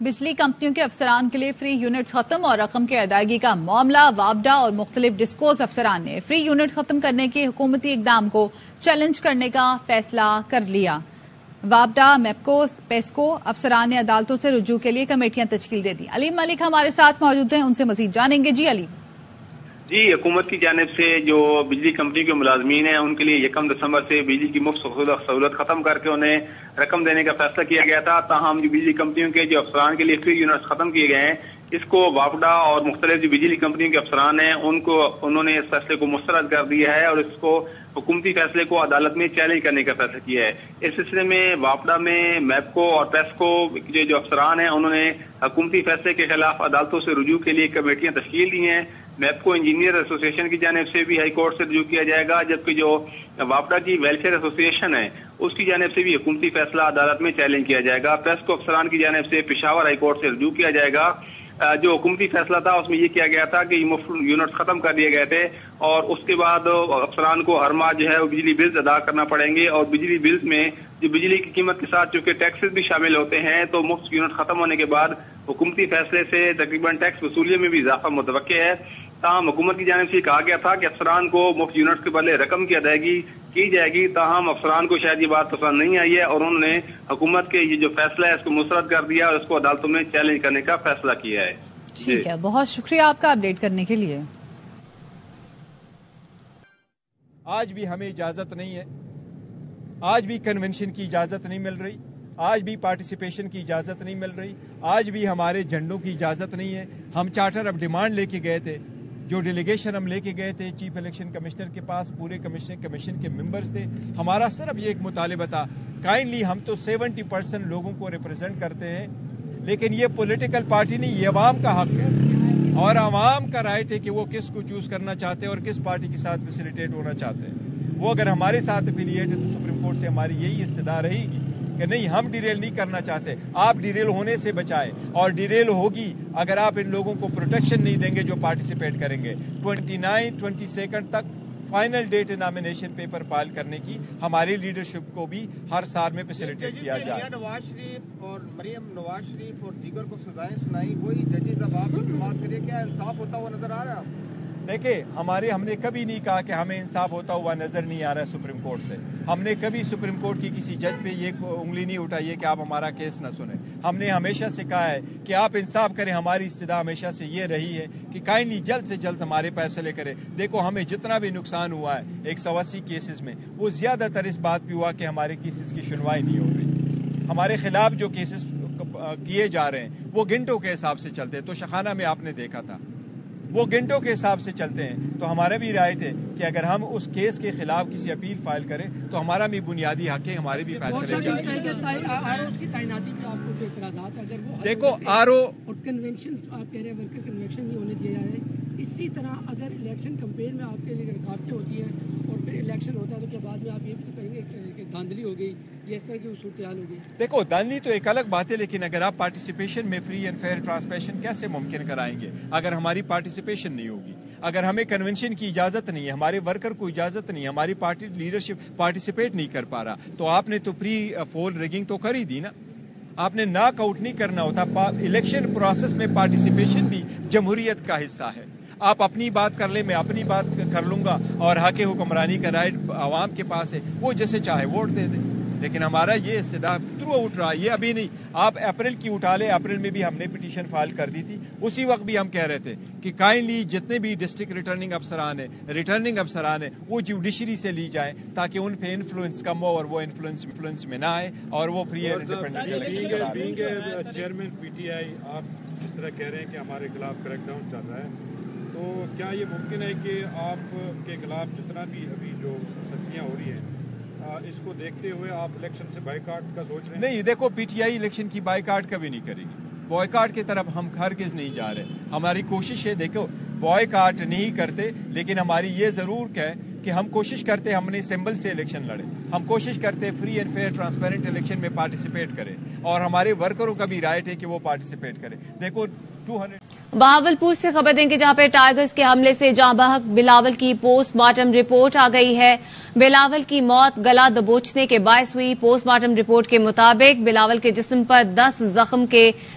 بجلی کمپنیوں کے افسران کے لیے فری یونٹس ختم اور رقم کی ادائیگی کا معاملہ وابڈا اور مختلف ڈسکوز افسران نے فری یونٹ ختم کرنے کے حکومتی اقدام کو چیلنج کرنے کا فیصلہ کر لیا۔ وابڈا، میپکو، پیسکو افسران نے عدالتوں سے رجوع کے لیے کمیٹیاں تشکیل دے دی۔ علیم ملک ہمارے ساتھ موجود ہیں، ان سے مزید جانیں گے۔ جی علیم۔ جی، حکومت کی جانب سے جو بجلی کمپنی کے ملازمین ہیں ان کے لیے 1 دسمبر سے بجلی کی مفت سہولت ختم کر کے انہیں رقم دینے کا فیصلہ کیا گیا تھا۔ تاہم جو بجلی کمپنیوں کے جو افسران کے لیے فری یونٹس ختم کیے گئے ہیں، اس کو وابڈا اور مختلف جو بجلی کمپنیوں کے افسران ہیں انہوں نے اس فیصلے کو مسترد کر دیا ہے اور اس کو حکومتی فیصلے کو عدالت میں چیلنج کرنے کا فیصلہ کیا ہے۔ اس سلسلے میں وابڈا میں میپکو اور پیسکو کے جو افسران ہیں انہوں نے حکومتی فیصلے کے خلاف عدالتوں سے رجوع کے لیے کمیٹیاں تشکیل دی ہیں۔ میپکو انجینئر ایسوسی ایشن کی جانب سے بھی ہائی کورٹ سے رجوع کیا جائے گا، جبکہ جو وابڈا کی ویلفیئر ایسوسی ایشن ہے اس کی جانب سے بھی حکومتی فیصلہ عدالت میں چیلنج کیا جائے گا۔ پیسکو افسران کی جانب سے پشاور ہائی کورٹ سے رجوع کیا جائے گا۔ جو حکومتی فیصلہ تھا اس میں یہ کیا گیا تھا کہ یہ مفت یونٹ ختم کر دیے گئے تھے اور اس کے بعد افسران کو ہر ماہ جو ہے وہ بجلی بلز ادا کرنا پڑیں گے، اور بجلی بلز میں جو بجلی کی قیمت کے ساتھ چونکہ ٹیکسز بھی شامل ہوتے ہیں تو مفت یونٹ ختم ہونے کے بعد حکومتی فیصلے سے تقریباً ٹیکس وصولیے میں بھی اضافہ متوقع ہے۔ تاہم حکومت کی جانب سے کہا گیا تھا کہ افسران کو مفت یونٹ کے بدلے رقم کی ادائیگی کی جائے گی، تاہم افسران کو شاید یہ بات پسند نہیں آئی ہے اور انہوں نے حکومت کے یہ جو فیصلہ ہے اس کو مسترد کر دیا اور اس کو عدالتوں میں چیلنج کرنے کا فیصلہ کیا ہے۔ ٹھیک ہے، بہت شکریہ آپ کا اپڈیٹ کرنے کے لیے۔ آج بھی ہمیں اجازت نہیں ہے، آج بھی کنونشن کی اجازت نہیں مل رہی، آج بھی پارٹیسپیشن کی اجازت نہیں مل رہی، آج بھی ہمارے جھنڈوں کی اجازت نہیں ہے۔ ہم چارٹر آف ڈیمانڈ لے کے گئے تھے، جو ڈیلیگیشن ہم لے کے گئے تھے چیف الیکشن کمشنر کے پاس، پورے کمیشن کے ممبرز تھے۔ ہمارا صرف یہ ایک مطالبہ تھا، کائنڈلی ہم تو 70% لوگوں کو ریپرزینٹ کرتے ہیں، لیکن یہ پولیٹیکل پارٹی نہیں، یہ عوام کا حق ہے اور عوام کا رائٹ ہے کہ وہ کس کو چوز کرنا چاہتے ہیں اور کس پارٹی کے ساتھ فیسیلیٹیٹ ہونا چاہتے ہیں۔ وہ اگر ہمارے ساتھ افیلیٹ ہے تو سپریم کورٹ سے ہماری یہی استدعا رہے گی کہ نہیں، ہم ڈیریل نہیں کرنا چاہتے، آپ ڈیریل ہونے سے بچائیں، اور ڈیریل ہوگی اگر آپ ان لوگوں کو پروٹیکشن نہیں دیں گے جو پارٹیسپیٹ کریں گے۔ 22 تک final date nomination paper file کرنے کی ہماری لیڈرشپ کو بھی ہر سال میں فیسیلیٹیٹ کیا جائے۔ نواز شریف اور مریم نواز شریف اور دیگر کو سزائیں سنائی، وہی ججز اب آپ کی بات کریے، کیا انصاف ہوتا ہوا نظر آ رہا ہے؟ دیکھیں، ہم نے کبھی نہیں کہا کہ ہمیں انصاف ہوتا ہوا نظر نہیں آ رہا ہے سپریم کورٹ سے۔ ہم نے کبھی سپریم کورٹ کی کسی جج پہ یہ انگلی نہیں اٹھائی ہے کہ آپ ہمارا کیس نہ سنیں۔ ہم نے ہمیشہ سے کہا ہے کہ آپ انصاف کریں۔ ہماری استدعا ہمیشہ سے یہ رہی ہے کہ کائنڈلی جلد سے جلد ہمارے فیصلے کریں۔ دیکھو، ہمیں جتنا بھی نقصان ہوا ہے 180 کیسز میں، وہ زیادہ تر اس بات پہ ہوا کہ ہمارے کیسز کی سنوائی نہیں ہو رہی۔ ہمارے خلاف جو کیسز کیے جا رہے ہیں وہ گھنٹوں کے حساب سے چلتے ہیں، تو شخانہ میں آپ نے دیکھا تھا وہ گھنٹوں کے حساب سے چلتے ہیں۔ تو ہمارا بھی رائٹ ہے کہ اگر ہم اس کیس کے خلاف کسی اپیل فائل کریں تو ہمارا بھی بنیادی حق ہے، ہمارے بھی فیصلے دیکھو آر او اور کنونشن آپ کہہ رہے ہیں ورکر کنونشن نہیں ہونے دیے جا رہے۔ اسی طرح اگر الیکشن کمپین میں آپ کے لیے رکاوٹیں ہوتی ہیں اور پھر الیکشن ہوتا ہے تو کیا بعد میں آپ یہ بھی تو کہیں گے کہ دھاندلی ہو گئی، یہ اس طرح کی صورتحال ہوگی؟ دیکھو، دھاندلی تو ایک الگ بات ہے، لیکن اگر آپ پارٹیسپیشن میں فری اینڈ فیئر ٹرانسپیشن کیسے ممکن کرائیں گے اگر ہماری پارٹیسپیشن نہیں ہوگی؟ اگر ہمیں کنونشن کی اجازت نہیں ہے، ہمارے ورکر کو اجازت نہیں ہے، ہماری پارٹی لیڈرشپ پارٹیسپیٹ نہیں کر پا رہا، تو آپ نے تو پری پول ریگنگ تو کر ہی دی نا۔ آپ نے ناک آؤٹ نہیں کرنا ہوتا۔ الیکشن پروسیس میں پارٹیسپیشن بھی جمہوریت کا حصہ ہے۔ آپ اپنی بات کر لیں، میں اپنی بات کر لوں گا، اور حق حکمرانی کا رائٹ عوام کے پاس ہے، وہ جیسے چاہے ووٹ دے دیں۔ لیکن ہمارا یہ استدعا تھرو آؤٹ رہا، یہ ابھی نہیں، آپ اپریل کی اٹھا لیں، اپریل میں بھی ہم نے پٹیشن فائل کر دی تھی۔ اسی وقت بھی ہم کہہ رہے تھے کہ کائنڈلی جتنے بھی ڈسٹرکٹ ریٹرننگ افسران ہیں وہ جوڈیشری سے لی جائیں تاکہ ان پہ انفلوئنس کم ہو اور وہ انفلوئنس میں نہ آئے اور وہ free and independent. Chairman P T I, آپ جس طرح کہہ رہے ہیں کہ ہمارے خلاف کریک ڈاؤن چل رہا ہے، تو کیا یہ ممکن ہے کہ آپ کے خلاف جتنا بھی ابھی جو سختیاں ہو رہی ہیں اس کو دیکھتے ہوئے آپ الیکشن سے بائیکاٹ کا سوچ رہے ہیں؟ نہیں، دیکھو، پی ٹی آئی الیکشن کی بائیکاٹ کبھی نہیں کرے گی۔ بائیکاٹ کی طرف ہم ہرگز نہیں جا رہے۔ ہماری کوشش ہے، دیکھو، بائیکاٹ نہیں کرتے، لیکن ہماری یہ ضرور کہ ہم کوشش کرتے ہم نے سمبل سے الیکشن لڑے، ہم کوشش کرتے free and fair transparent election میں پارٹیسپیٹ کریں، اور ہمارے ورکروں کا بھی رائٹ ہے کہ وہ پارٹیسپیٹ کریں۔ دیکھو، بہاولپور سے خبر دیں کہ جہاں پہ ٹائیگرز کے حملے سے جاں بحق بلاول کی پوسٹ مارٹم رپورٹ آ گئی ہے۔ بلاول کی موت گلا دبوچنے کے باعث ہوئی۔ پوسٹ مارٹم رپورٹ کے مطابق بلاول کے جسم پر 10 زخم کے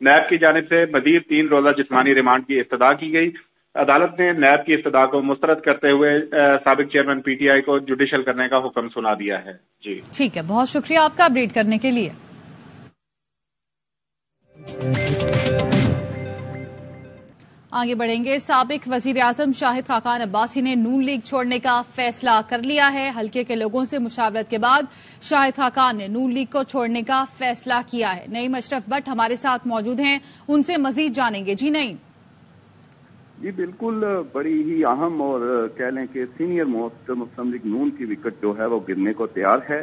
نیب کی جانب سے مزید 3 روزہ جسمانی ریمانڈ کی استدعا کی گئی. عدالت نے نیب کی استدعا کو مسترد کرتے ہوئے سابق چیئرمین پی ٹی آئی کو جوڈیشل کرنے کا حکم سنا دیا ہے. جی ٹھیک ہے، بہت شکریہ آپ کا اپڈیٹ کرنے کے لیے. آگے بڑھیں گے. سابق وزیر اعظم شاہد خاقان عباسی نے نون لیگ چھوڑنے کا فیصلہ کر لیا ہے. حلقے کے لوگوں سے مشاورت کے بعد شاہد خاقان نے نون لیگ کو چھوڑنے کا فیصلہ کیا ہے. نعیم اشرف بٹ ہمارے ساتھ موجود ہیں، ان سے مزید جانیں گے. جی نعیم. جی بالکل، بڑی ہی اہم اور کہہ لیں کہ سینئر موسٹ مسلم لیگ نون کی وکٹ جو ہے وہ گرنے کو تیار ہے.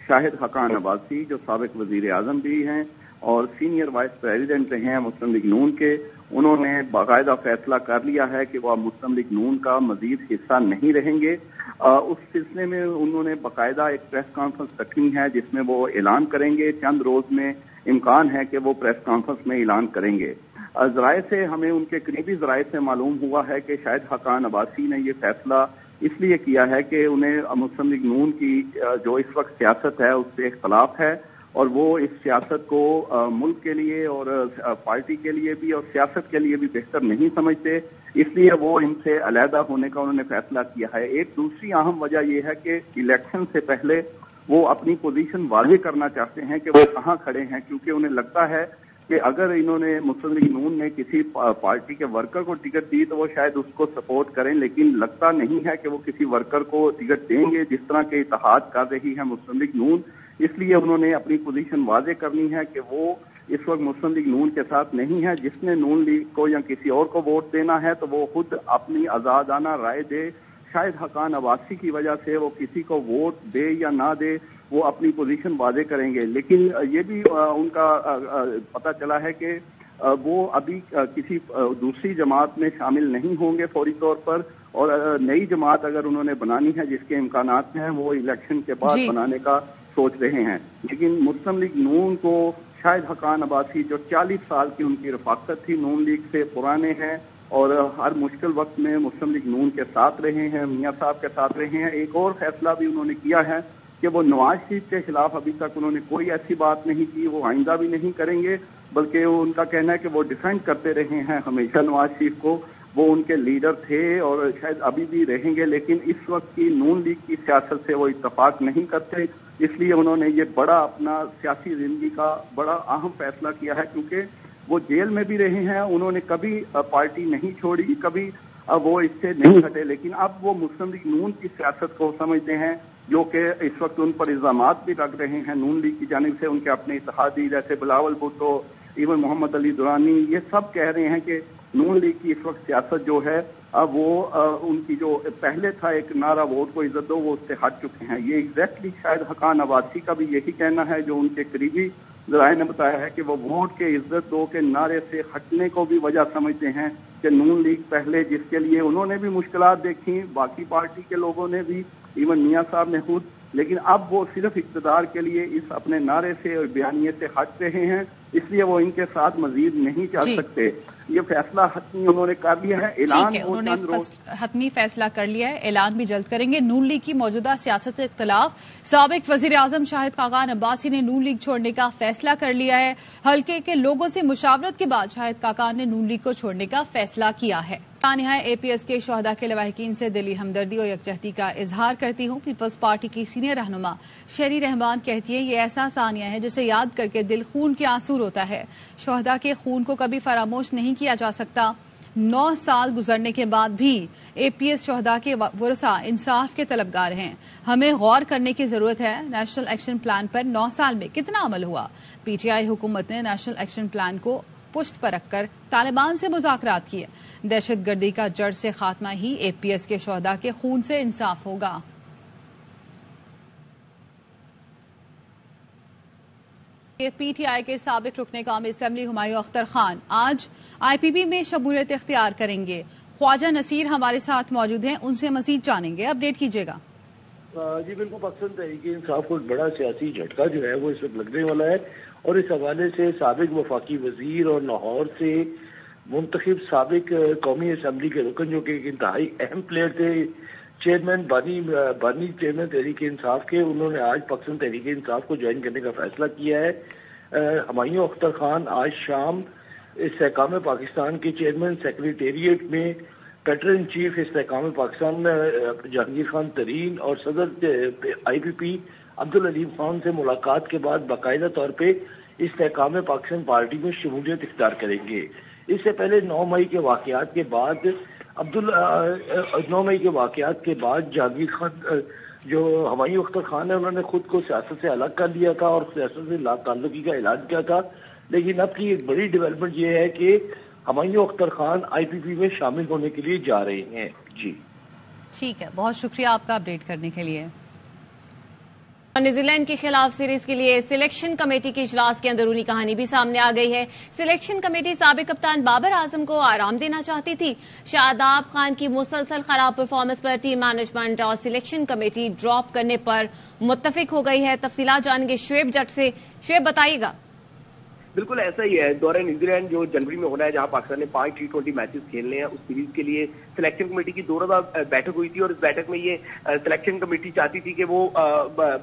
شاہد خاقان عباسی جو سابق وزیر اعظم بھی ہیں اور سینئر وائس پریزیڈنٹ ہیں مسلم لیگ نون کے، انہوں نے باقاعدہ فیصلہ کر لیا ہے کہ وہ مسلم لیگ نون کا مزید حصہ نہیں رہیں گے. اس سلسلے میں انہوں نے باقاعدہ ایک پریس کانفرنس رکھی ہے جس میں وہ اعلان کریں گے. چند روز میں امکان ہے کہ وہ پریس کانفرنس میں اعلان کریں گے. ذرائع سے ہمیں ان کے قریبی ذرائع سے معلوم ہوا ہے کہ شاہد خاقان عباسی نے یہ فیصلہ اس لیے کیا ہے کہ انہیں مسلم لیگ نون کی جو اس وقت سیاست ہے اس سے اختلاف ہے اور وہ اس سیاست کو ملک کے لیے اور پارٹی کے لیے بھی اور سیاست کے لیے بھی بہتر نہیں سمجھتے، اس لیے وہ ان سے علیحدہ ہونے کا انہوں نے فیصلہ کیا ہے. ایک دوسری اہم وجہ یہ ہے کہ الیکشن سے پہلے وہ اپنی پوزیشن واضح کرنا چاہتے ہیں کہ وہ کہاں کھڑے ہیں، کیونکہ انہیں لگتا ہے کہ اگر انہوں نے مسلم لیگ نون نے کسی پارٹی کے ورکر کو ٹکٹ دی تو وہ شاید اس کو سپورٹ کریں، لیکن لگتا نہیں ہے کہ وہ کسی ورکر کو ٹکٹ دیں گے جس طرح کے اتحاد کر رہی ہے مسلم لیگ نون. اس لیے انہوں نے اپنی پوزیشن واضح کرنی ہے کہ وہ اس وقت مسلم لیگ نون کے ساتھ نہیں ہے. جس نے نون لیگ کو یا کسی اور کو ووٹ دینا ہے تو وہ خود اپنی آزادانہ رائے دے. شاہد خاقان عباسی کی وجہ سے وہ کسی کو ووٹ دے یا نہ دے وہ اپنی پوزیشن واضح کریں گے، لیکن یہ بھی ان کا پتہ چلا ہے کہ وہ ابھی کسی دوسری جماعت میں شامل نہیں ہوں گے فوری طور پر، اور نئی جماعت اگر انہوں نے بنانی ہے جس کے امکانات ہیں وہ الیکشن کے بعد بنانے کا سوچ رہے ہیں. لیکن مسلم لیگ نون کو شاہد خاقان عباسی جو 40 سال کی ان کی رفاقت تھی نون لیگ سے، پرانے ہیں اور ہر مشکل وقت میں مسلم لیگ نون کے ساتھ رہے ہیں، میاں صاحب کے ساتھ رہے ہیں. ایک اور فیصلہ بھی انہوں نے کیا ہے کہ وہ نواز شریف کے خلاف ابھی تک انہوں نے کوئی ایسی بات نہیں کی، وہ آئندہ بھی نہیں کریں گے، بلکہ ان کا کہنا ہے کہ وہ ڈیفینڈ کرتے رہے ہیں ہمیشہ نواز شریف کو. وہ ان کے لیڈر تھے اور شاید ابھی بھی رہیں گے، لیکن اس وقت کی نون لیگ کی سیاست سے وہ اتفاق نہیں کرتے. اس لیے انہوں نے یہ بڑا اپنا سیاسی زندگی کا بڑا اہم فیصلہ کیا ہے، کیونکہ وہ جیل میں بھی رہے ہیں، انہوں نے کبھی پارٹی نہیں چھوڑی، کبھی وہ اس سے نہیں ہٹے، لیکن اب وہ مسلم لیگ نون کی سیاست کو سمجھتے ہیں جو کہ اس وقت ان پر الزامات بھی لگ رہے ہیں نون لیگ کی جانب سے. ان کے اپنے اتحادی جیسے بلاول بھٹو، ایون محمد علی دورانی، یہ سب کہہ رہے ہیں کہ نون لیگ کی اس وقت سیاست جو ہے اب وہ ان کی جو پہلے تھا ایک نعرہ ووٹ کو عزت دو، وہ اس سے ہٹ چکے ہیں. یہ ایگزیکٹلی شاید خاقان عباسی کا بھی یہی کہنا ہے، جو ان کے قریبی ذرائع نے بتایا ہے کہ وہ ووٹ کے عزت دو کے نعرے سے ہٹنے کو بھی وجہ سمجھتے ہیں کہ نون لیگ پہلے جس کے لیے انہوں نے بھی مشکلات دیکھی، باقی پارٹی کے لوگوں نے بھی، ایون میاں صاحب نے خود، لیکن اب وہ صرف اقتدار کے لیے اس اپنے نعرے سے اور بیانیے سے ہٹ رہے ہیں، اس لیے وہ ان کے ساتھ مزید نہیں چل سکتے. یہ فیصلہ حتمی انہوں نے کر لیا ہے. اعلان انہوں نے حتمی فیصلہ کر لیا ہے، اعلان بھی جلد کریں گے. نون لیگ کی موجودہ سیاست کے خلاف سابق وزیر اعظم شاہد خاقان عباسی نے نون لیگ چھوڑنے کا فیصلہ کر لیا ہے. حلقے کے لوگوں سے مشاورت کے بعد شاہد خاقان نے نون لیگ کو چھوڑنے کا فیصلہ کیا ہے. اے پی ایس کے شہداء کے لواحقین سے دلی ہمدردی اور یکجہتی کا اظہار کرتی ہوں. پیپلز پارٹی کی سینئر رہنما شہری رحمان کہتی ہیں یہ ایسا ثانیہ ہے جسے یاد کر کے دل خون کے آنسو روتا ہے. شہداء کے خون کو کبھی فراموش نہیں کیا جا سکتا. 9 سال گزرنے کے بعد بھی اے پی ایس شہداء کے ورثاء انصاف کے طلبگار ہیں. ہمیں غور کرنے کی ضرورت ہے نیشنل ایکشن پلان پر 9 سال میں کتنا عمل ہوا. پی ٹی آئی حکومت نے نیشنل ایکشن پلان کو پشت پر رکھ کر طالبان سے مذاکرات کیے. دہشت گردی کا جڑ سے خاتمہ ہی اے پی ایس کے شہداء کے خون سے انصاف ہوگا. پی ٹی آئی کے سابق رکن قومی اسمبلی ہمایوں اختر خان آج آئی پی بی میں شمولیت اختیار کریں گے. خواجہ نصیر ہمارے ساتھ موجود ہیں، ان سے مزید جانیں گے. اپڈیٹ کیجیے گا. جی بالکل، پاکستان تحریک انصاف کو ایک بڑا سیاسی جھٹکا جو ہے وہ اس وقت لگنے والا ہے، اور اس حوالے سے سابق وفاقی وزیر اور لاہور سے منتخب سابق قومی اسمبلی کے رکن جو کہ ایک انتہائی اہم پلیئر تھے، چیئرمین بانی چیئرمین تحریک انصاف کے، انہوں نے آج پاکستان تحریک انصاف کو جوائن کرنے کا فیصلہ کیا ہے. ہمایوں اختر خان آج شام استحکام پاکستان کے چیئرمین سیکریٹریٹ میں پیٹرن چیف استحکام پاکستان جہانگیر خان ترین اور صدر IPP عبدالعلیم خان سے ملاقات کے بعد باقاعدہ طور پہ استحکام پاکستان پارٹی میں شمولیت اختیار کریں گے۔ اس سے پہلے 9 مئی کے واقعات کے بعد جہانگیر خان جو ہمایوں اختر خان ہے انہوں نے خود کو سیاست سے الگ کر لیا تھا اور سیاست سے لا تعلقی کا اعلان کیا تھا، لیکن اب کی ایک بڑی ڈیولپمنٹ یہ ہے کہ ہمایوں اختر خان IPP میں شامل ہونے کے لیے جا رہے ہیں۔ جی ٹھیک ہے، بہت شکریہ آپ کا اپڈیٹ کرنے کے لیے۔ نیوزی لینڈ کے خلاف سیریز کے لیے سلیکشن کمیٹی کے اجلاس کی اندرونی کہانی بھی سامنے آ گئی ہے۔ سلیکشن کمیٹی سابق کپتان بابر اعظم کو آرام دینا چاہتی تھی۔ شاداب خان کی مسلسل خراب پرفارمنس پر ٹیم مینجمنٹ اور سلیکشن کمیٹی ڈراپ کرنے پر متفق ہو گئی ہے۔ تفصیلات جانیں گے شعیب جٹ سے۔ شعیب بتائیے گا۔ بالکل ایسا ہی ہے، دورہ نیوزی لینڈ جو جنوری میں ہونا ہے جہاں پاکستان نے 5 T20 میچز کھیلنے ہیں، اس سیریز کے لیے سلیکشن کمیٹی کی 2 روزہ بیٹھک ہوئی تھی اور اس بیٹھک میں یہ سلیکشن کمیٹی چاہتی تھی کہ وہ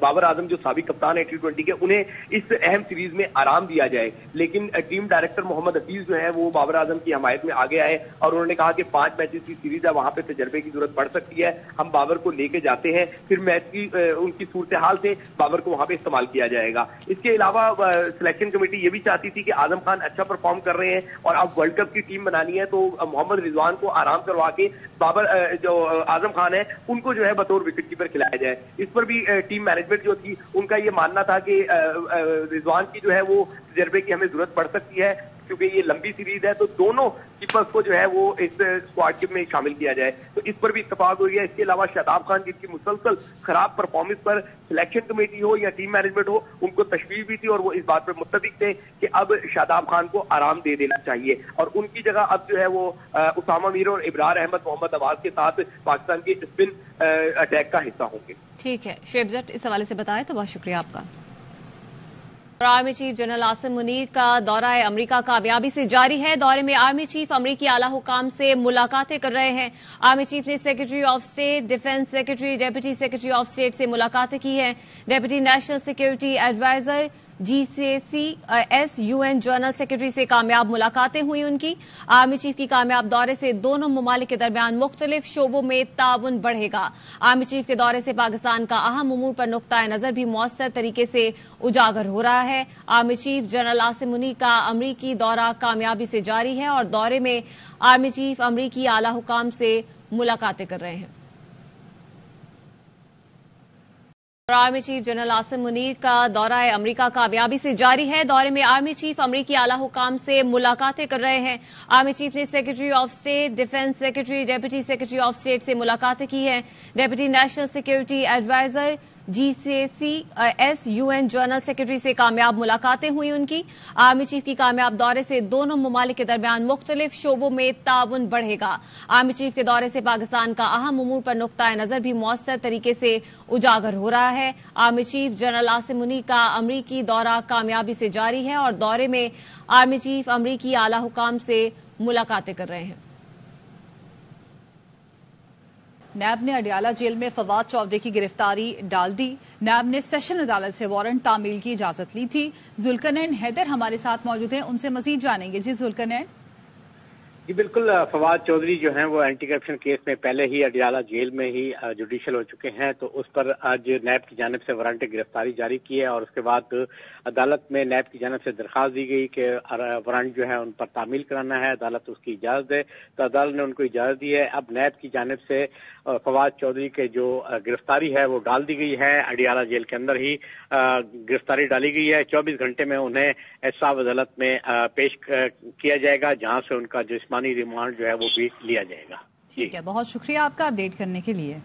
بابر اعظم جو سابق کپتان ہے T20 کے انہیں اس اہم سیریز میں آرام دیا جائے، لیکن ٹیم ڈائریکٹر محمد حفیظ جو ہے وہ بابر اعظم کی حمایت میں آگے آئے اور انہوں نے کہا کہ 5 میچز کی سیریز ہے، وہاں پہ تجربے کی ضرورت پڑ سکتی ہے، ہم بابر کو لے کے جاتے ہیں، پھر میچ کی ان کی صورتحال سے بابر کو وہاں پہ استعمال کیا جائے گا۔ اس کے علاوہ سلیکشن کمیٹی یہ بھی چاہتی تھی کہ اعظم خان اچھا پرفارم کر رہے ہیں اور اب ورلڈ کپ کی ٹیم بنانی ہے تو محمد رضوان کو آرام کروا کے بابر جو اعظم خان ہے ان کو جو ہے بطور وکٹ کیپر کھلایا جائے۔ اس پر بھی ٹیم مینجمنٹ جو تھی ان کا یہ ماننا تھا کہ رضوان کی جو ہے وہ تجربے کی ہمیں ضرورت پڑ سکتی ہے کیونکہ یہ لمبی سیریز ہے، تو دونوں کیپرز کو جو ہے وہ اس اسکواڈ میں شامل کیا جائے، تو اس پر بھی اتفاق ہوئی ہے۔ اس کے علاوہ شاداب خان جن کی مسلسل خراب پرفارمنس پر سلیکشن کمیٹی ہو یا ٹیم مینجمنٹ ہو ان کو تشویش بھی تھی اور وہ اس بات پر متفق تھے کہ اب شاداب خان کو آرام دے دینا چاہیے اور ان کی جگہ اب جو ہے وہ اسامہ میر اور ابرار احمد محمد عباس کے ساتھ پاکستان کے اسپن اٹیک کا حصہ ہوں گے۔ ٹھیک ہے شعیب جٹ، اس حوالے سے بتائے تو بہت شکریہ آپ کا۔ Army chief general Asim Munir کا دورہ امریکہ کامیابی سے جاری ہے۔ دورے میں آرمی چیف امریکی اعلی حکام سے ملاقاتیں کر رہے ہیں۔ آرمی چیف نے secretary of state, defence secretary, deputy secretary of state سے ملاقاتیں کی ہیں۔ Deputy national security adviser GCCS UN general secretary سے کامیاب ملاقاتیں ہوئی ان کی۔ آرمی چیف کی کامیاب دورے سے دونوں ممالک کے درمیان مختلف شعبوں میں تعاون بڑھے گا۔ آرمی چیف کے دورے سے پاکستان کا اہم امور پر نقطہ نظر بھی مؤثر طریقے سے اجاگر ہو رہا ہے۔ Army chief general Asim Munir کا امریکی دورہ کامیابی سے جاری ہے اور دورے میں آرمی چیف امریکی اعلی حکام سے ملاقاتیں کر رہے ہیں۔ Army chief general Asim Munir کا دورہ امریکہ کامیابی سے جاری ہے۔ دورے میں آرمی چیف امریکی اعلی حکام سے ملاقاتیں کر رہے ہیں۔ آرمی چیف نے secretary of state, defence secretary, deputy secretary of state سے ملاقاتیں کی ہیں۔ Deputy national security adviser GCCS UN general secretary سے کامیاب ملاقاتیں ہوئی ان کی۔ آرمی چیف کی کامیاب دورے سے دونوں ممالک کے درمیان مختلف شعبوں میں تعاون بڑھے گا۔ آرمی چیف کے دورے سے پاکستان کا اہم امور پر نقطہ نظر بھی مؤثر طریقے سے اجاگر ہو رہا ہے۔ Army chief general Asim Munir کا امریکی دورہ کامیابی سے جاری ہے اور دورے میں آرمی چیف امریکی اعلی حکام سے ملاقاتیں کر رہے ہیں۔ نیب نے اڈیالہ جیل میں فواد چودھری کی گرفتاری ڈال دی۔ نیب نے سیشن عدالت سے وارنٹ تعمیل کی اجازت لی تھی۔ ذوالقرنین حیدر ہمارے ساتھ موجود ہیں، ان سے مزید جانیں گے۔ جی ذوالقرنین۔ جی بالکل، فواد چودھری جو ہیں وہ اینٹی کرپشن کیس میں پہلے ہی اڈیالہ جیل میں ہی جوڈیشل ہو چکے ہیں، تو اس پر آج نیب کی جانب سے وارنٹ گرفتاری جاری کی ہے اور اس کے بعد عدالت میں نیب کی جانب سے درخواست دی گئی کہ وارنٹ جو ہے ان پر تعمیل کرانا ہے، عدالت اس کی اجازت دے، تو عدالت نے ان کو اجازت دی ہے۔ اب نیب کی جانب سے فواد چودھری کے جو گرفتاری ہے وہ ڈال دی گئی ہے، اڈیالہ جیل کے اندر ہی گرفتاری ڈالی گئی ہے۔ 24 گھنٹے میں انہیں احتساب عدالت میں پیش کیا جائے گا، جہاں سے ان کا جسمانی ریمانڈ جو ہے وہ بھی لیا جائے گا۔ ٹھیک ہے، بہت شکریہ آپ کا اپڈیٹ کرنے کے لیے۔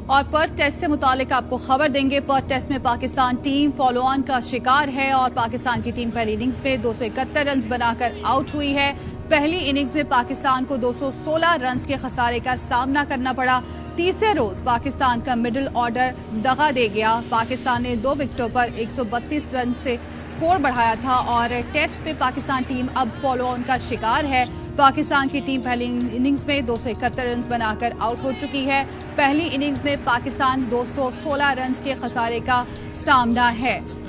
اور پرتھ ٹیسٹ سے متعلق آپ کو خبر دیں گے۔ پرتھ ٹیسٹ میں پاکستان ٹیم فالو آن کا شکار ہے اور پاکستان کی ٹیم پہلی اننگز میں 271 رنز بنا کر آؤٹ ہوئی ہے۔ پہلی اننگز میں پاکستان کو 216 رنز کے خسارے کا سامنا کرنا پڑا۔ تیسرے روز پاکستان کا مڈل آرڈر دغا دے گیا۔ پاکستان نے 2 وکٹوں پر 132 رن سے سکور بڑھایا تھا اور ٹیسٹ میں پاکستان ٹیم اب فالو آن کا شکار ہے۔ پاکستان کی ٹیم پہلی اننگز میں 271 رنز بنا کر آؤٹ ہو چکی ہے۔ پہلی اننگز میں پاکستان 216 رنز کے خسارے کا سامنا ہے۔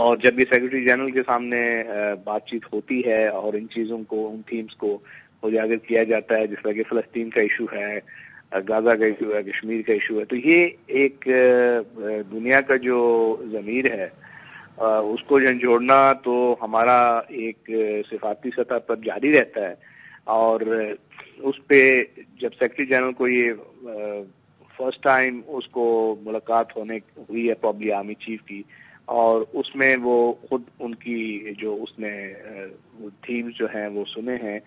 اور جب یہ سیکرٹری جنرل کے سامنے بات چیت ہوتی ہے اور ان چیزوں کو، ان تھیمز کو اجاگر کیا جاتا ہے، جس طرح کہ فلسطین کا ایشو ہے، غزہ کا ایشو ہے، کشمیر کا ایشو ہے، تو یہ ایک دنیا کا جو ضمیر ہے اس کو جھنجھوڑنا تو ہمارا ایک صفاتی سطح پر جاری رہتا ہے. اور اس پہ جب سیکرٹری جنرل کو یہ فرسٹ ٹائم اس کو ملاقات ہوئی ہے پرابلی آرمی چیف کی، اور اس میں وہ خود ان کی جو اس نے تھیمز جو ہیں وہ سنے ہیں،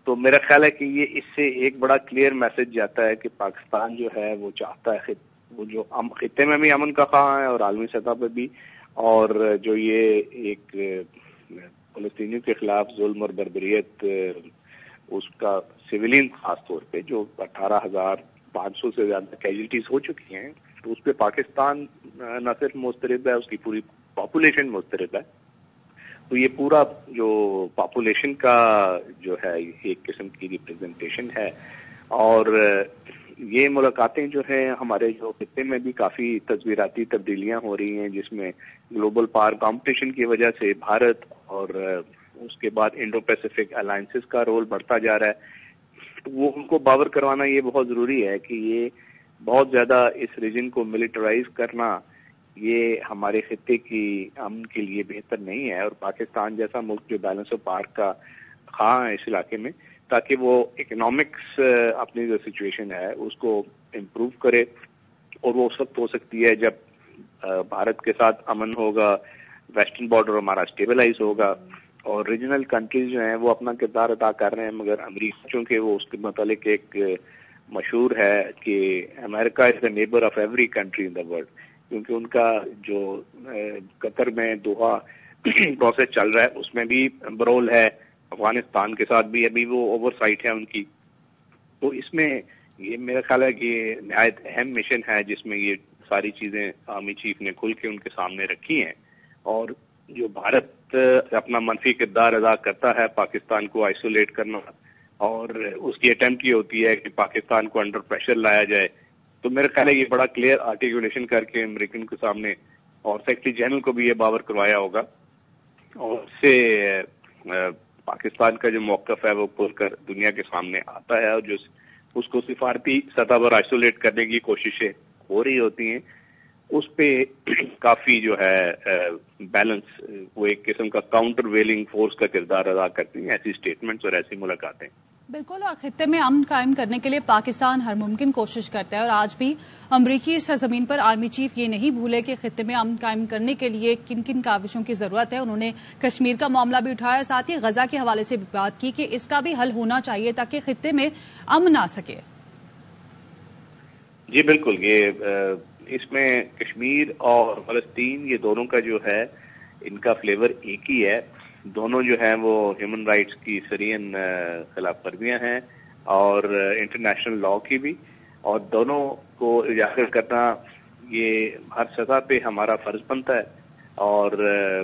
تو میرا خیال ہے کہ یہ اس سے ایک بڑا کلیئر میسج جاتا ہے کہ پاکستان جو ہے وہ چاہتا ہے وہ جو خطے میں بھی امن کا خواہاں ہے اور عالمی سطح پہ بھی، اور جو یہ ایک فلسطینیوں کے خلاف ظلم اور بربریت اس کا سویلین خاص طور پہ جو 18,500 سے زیادہ کیجولٹیز ہو چکی ہیں، تو اس پہ پاکستان نہ صرف مسترد ہے، اس کی پوری پاپولیشن مسترد ہے. تو یہ پورا جو پاپولیشن کا جو ہے ایک قسم کی ریپرزنٹیشن ہے. اور یہ ملاقاتیں جو ہیں ہمارے جو خطے میں بھی کافی تصویراتی تبدیلیاں ہو رہی ہیں، جس میں گلوبل پاور کمپٹیشن کی وجہ سے بھارت اور اس کے بعد انڈو پیسیفک الائنسز کا رول بڑھتا جا رہا ہے. وہ ان کو باور کروانا یہ بہت ضروری ہے کہ یہ بہت زیادہ اس ریجن کو ملٹرائز کرنا یہ ہمارے خطے کی امن کے لیے بہتر نہیں ہے، اور پاکستان جیسا ملک جو بیلنس آف پاور کا خواہاں ہے اس علاقے میں، تاکہ وہ اکنامکس اپنی جو سچویشن ہے اس کو امپروو کرے. اور وہ اس وقت ہو سکتی ہے جب بھارت کے ساتھ امن ہوگا، ویسٹرن بارڈر ہمارا اسٹیبلائز ہوگا، اور ریجنل کنٹریز جو ہیں وہ اپنا کردار ادا کر رہے ہیں. مگر امریکہ چونکہ وہ اس کے متعلق ایک مشہور ہے کہ America is the neighbour of every country in the world, کیونکہ ان کا جو قطر میں دوحہ پروسیس چل رہا ہے اس میں بھی برول ہے، افغانستان کے ساتھ بھی ابھی وہ اوور سائٹ ہے ان کی. تو اس میں یہ میرا خیال ہے کہ نہایت اہم مشن ہے جس میں یہ ساری چیزیں آرمی چیف نے کھل کے ان کے سامنے رکھی ہیں. اور جو بھارت اپنا منفی کردار ادا کرتا ہے پاکستان کو آئسولیٹ کرنا، اور اس کی اٹیمپٹ یہ ہوتی ہے کہ پاکستان کو انڈر پریشر لایا جائے، تو میرا خیال ہے یہ بڑا کلیئر آرٹیکولیشن کر کے امریکن کے سامنے اور سیکرٹری جنرل کو بھی یہ باور کروایا ہوگا، اور اس سے پاکستان کا جو موقف ہے وہ کھل کر دنیا کے سامنے آتا ہے. اور جو اس کو سفارتی سطح پر آئسولیٹ کرنے کی کوششیں ہو رہی ہوتی ہیں اس پہ کافی جو ہے بیلنس، وہ ایک قسم کا کاؤنٹر ویلنگ فورس کا کردار ادا کرتی ہیں ایسی اسٹیٹمنٹس اور ایسی ملاقاتیں. بالکل، اور خطے میں امن قائم کرنے کے لیے پاکستان ہر ممکن کوشش کرتا ہے، اور آج بھی امریکی سرزمین پر آرمی چیف یہ نہیں بھولے کہ خطے میں امن قائم کرنے کے لیے کن کن کاوشوں کی ضرورت ہے. انہوں نے کشمیر کا معاملہ بھی اٹھایا، ساتھ ہی غزہ کے حوالے سے بھی بات کی کہ اس کا بھی حل ہونا چاہیے تاکہ خطے میں امن آ سکے. جی بالکل، یہ اس میں کشمیر اور فلسطین یہ دونوں کا جو ہے ان کا فلیور ایک ہی ہے. دونوں جو ہیں وہ ہیومن رائٹس کی سرین خلاف ورزیاں ہیں اور انٹرنیشنل لا کی بھی، اور دونوں کو اجاگر کرنا یہ ہر سطح پہ ہمارا فرض بنتا ہے، اور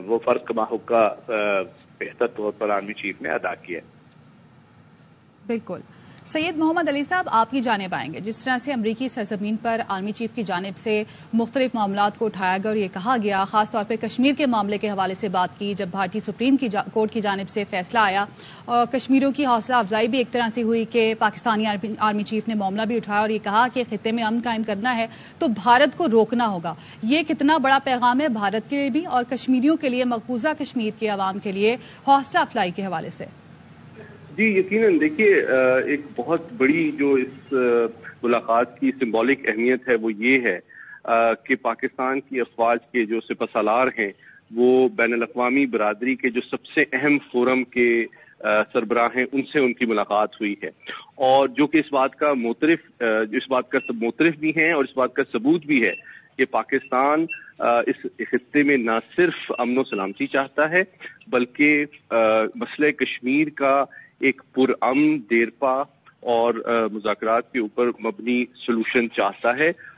وہ فرض کما حقہ بہتر طور پر آرمی چیف نے ادا کیا. بالکل. سید محمد علی صاحب، آپ کی جانب آئیں گے. جس طرح سے امریکی سرزمین پر آرمی چیف کی جانب سے مختلف معاملات کو اٹھایا گیا اور یہ کہا گیا، خاص طور پہ کشمیر کے معاملے کے حوالے سے بات کی، جب بھارتی سپریم کورٹ کی جانب سے فیصلہ آیا اور کشمیریوں کی حوصلہ افزائی بھی ایک طرح سے ہوئی کہ پاکستانی آرمی چیف نے معاملہ بھی اٹھایا اور یہ کہا کہ خطے میں امن قائم کرنا ہے تو بھارت کو روکنا ہوگا. یہ کتنا بڑا پیغام ہے بھارت کے لیے بھی اور کشمیریوں کے لیے، مقبوضہ کشمیر کے عوام کے لیے حوصلہ افزائی کے حوالے سے؟ جی یقیناً، دیکھیے ایک بہت بڑی جو اس ملاقات کی سمبولک اہمیت ہے وہ یہ ہے کہ پاکستان کی افواج کے جو سپہ سالار ہیں وہ بین الاقوامی برادری کے جو سب سے اہم فورم کے سربراہ ہیں ان سے ان کی ملاقات ہوئی ہے، اور جو کہ اس بات کا معترف بھی ہیں اور اس بات کا ثبوت بھی ہے کہ پاکستان اس خطے میں نہ صرف امن و سلامتی چاہتا ہے بلکہ مسئلہ کشمیر کا ایک پرامن، دیرپا اور مذاکرات کے اوپر مبنی سلوشن چاہتا ہے.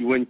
UN